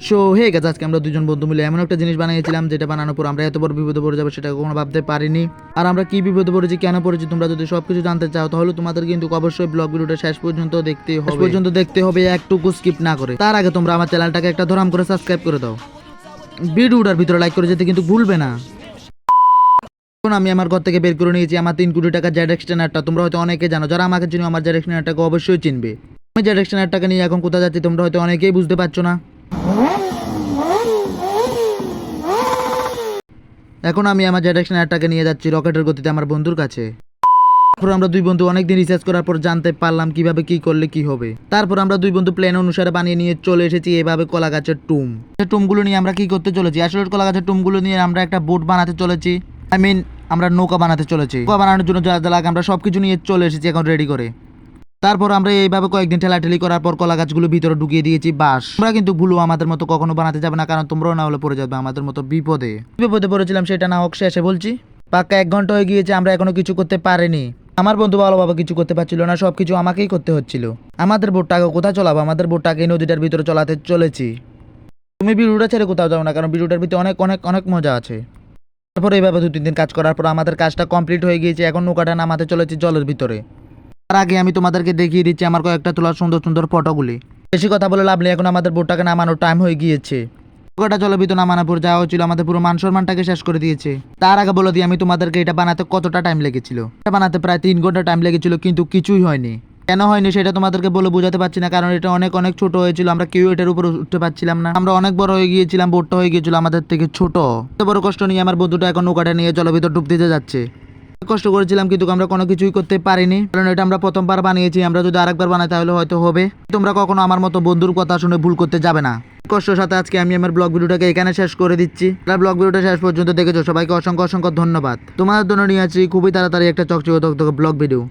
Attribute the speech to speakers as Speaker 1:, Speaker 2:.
Speaker 1: So hey গাছ, আজকে আমরা দুজন বন্ধু মিলে এমন একটা জিনিস বানিয়েছিলাম যেটা বানানোর পর আমরা এত বড় বিপদে পড়ে যাবো সেটা কখনো ভাবতে পারিনি। আর আমরা কি বিপদে পড়েছি, কেন পড়েছি, তোমরা যদি সবকিছু জানতে চাও তাহলে তোমাদের কিন্তু অবশ্যই ব্লগ ভিডিওটা শেষ পর্যন্ত দেখতে হবে একটুকু স্কিপ না করে। তার আগে তোমরা আমার চ্যানেলটাকে একটা ধরাম করে সাবস্ক্রাইব করে দাও, ভিডিওটার ভিতরে লাইক করে যেতে কিন্তু ভুলবে না। এখন আমি আমার ঘর থেকে বের করে নিয়েছি আমার 3 কোটি টাকা জেড এক্সটেনারটা। তোমরা হয়তো অনেকে জানো, যারা আমাকে চিনো আমার জেড এক্সটেনারটাকে অবশ্যই চিনবে। আমি জেড এক্সটেনারটাকে নিয়ে এখন কোথায় যাচ্ছি তোমরা হয়তো অনেকেই বুঝতে পারছো না। এখন আমি আমার জেড এক্সটেনারটাকে নিয়ে যাচ্ছি রকেটের গতিতে আমার বন্ধুর কাছে। তারপর আমরা দুই বন্ধু অনেকদিন রিসার্চ করার পর জানতে পারলাম কিভাবে কি করলে কি হবে। তারপর আমরা দুই বন্ধু প্ল্যান অনুসারে বানিয়ে নিয়ে চলে এসেছি এভাবে কলা গাছের টুম। এই টুমগুলো নিয়ে আমরা কি করতে চলেছি, আসলে কলা গাছের টুমগুলো নিয়ে আমরা একটা বোট বানাতে চলেছি। আমরা নৌকা বানাতে চলেছি। নৌকা বানানোর জন্য যা যা লাগে আমরা সবকিছু নিয়ে চলে এসেছি এখন রেডি করে। তারপর আমরা এইভাবে কয়েকদিন ঠেলাঠেলি করার পর কলা গাছগুলো ভিতরে ঢুকিয়ে দিয়েছি বাঁশ। তোমরা কিন্তু ভুলো আমাদের মতো কখনো বানাতে যাবে না, কারণ তোমরাও না হলে পড়ে যাবে আমাদের মতো বিপদে পড়েছিলাম সেটা না হোক শেষে বলছি। পাক্কা 1 ঘন্টা হয়ে গিয়েছে, আমরা এখনো কিছু করতে পারিনি। আমার বন্ধু ভালোভাবে কিছু করতে পারছিল না, সবকিছু আমাকেই করতে হচ্ছিল। আমাদের বোটটাকে কোথায় চলাবো, আমাদের বোটটাকে নদীটার ভিতরে চলাতে চলেছি। তুমি ভিডিওটা ছেড়ে কোথাও যাও না, কারণ ভিডিওটার ভিতরে অনেক অনেক অনেক মজা আছে। তারপর এইভাবে 2-3 দিন কাজ করার পর আমাদের কাজটা কমপ্লিট হয়ে গিয়েছে। এখন নৌকাটা নামাতে চলেছি জলের ভিতরে। তার আগে আমি তোমাদেরকে দেখিয়ে দিচ্ছি আমার কয়েকটা তোলা সুন্দর সুন্দর ফটোগুলি। বেশি কথা বলে লাভ নেই, এখন আমাদের বোটটাকে নামানোর টাইম হয়ে গিয়েছে। নৌকাটা জলের ভিতরে নামানোর পর যাওয়া হচ্ছিল আমাদের পুরো মান সম্মানটাকে শেষ করে দিয়েছে। তার আগে বলে দিই আমি তোমাদেরকে এটা বানাতে কতটা টাইম লেগেছিল। এটা বানাতে প্রায় 3 ঘন্টা টাইম লেগেছিল, কিন্তু কিছুই হয়নি। কেন হয়নি সেটা তোমাদেরকে বলে বোঝাতে পারছি না, কারণ এটা অনেক অনেক ছোট হয়েছিল। আমরা কেউ এটার উপর উঠতে পারছিলাম না, আমরা অনেক বড় হয়ে গিয়েছিলাম, বোটটা হয়ে গিয়েছিল আমাদের থেকে ছোট। এত বড় কষ্ট নিয়ে আমার বন্ধুটা এখন নৌকাটা নিয়ে জলের ভিতর ডুব দিতে যাচ্ছে। কষ্ট করেছিলাম কিন্তু আমরা কোনো কিছুই করতে পারিনি, কারণ এটা আমরা প্রথমবার বানিয়েছি। আমরা যদি আরেকবার বানাই তাহলে হয়তো হবে। তোমরা কখনো আমার মতো বন্ধুর কথা শুনে ভুল করতে যাবে না। কষ্টের সাথে আজকে আমি আমার ব্লগ ভিডিওটাকে এখানে শেষ করে দিচ্ছি। ব্লগ ভিডিওটা শেষ পর্যন্ত দেখেছো, সবাইকে অসংখ্য অসংখ্য ধন্যবাদ। তোমাদের জন্য নিয়ে আছি খুবই তাড়াতাড়ি একটা চকচকে ব্লগ ভিডিও।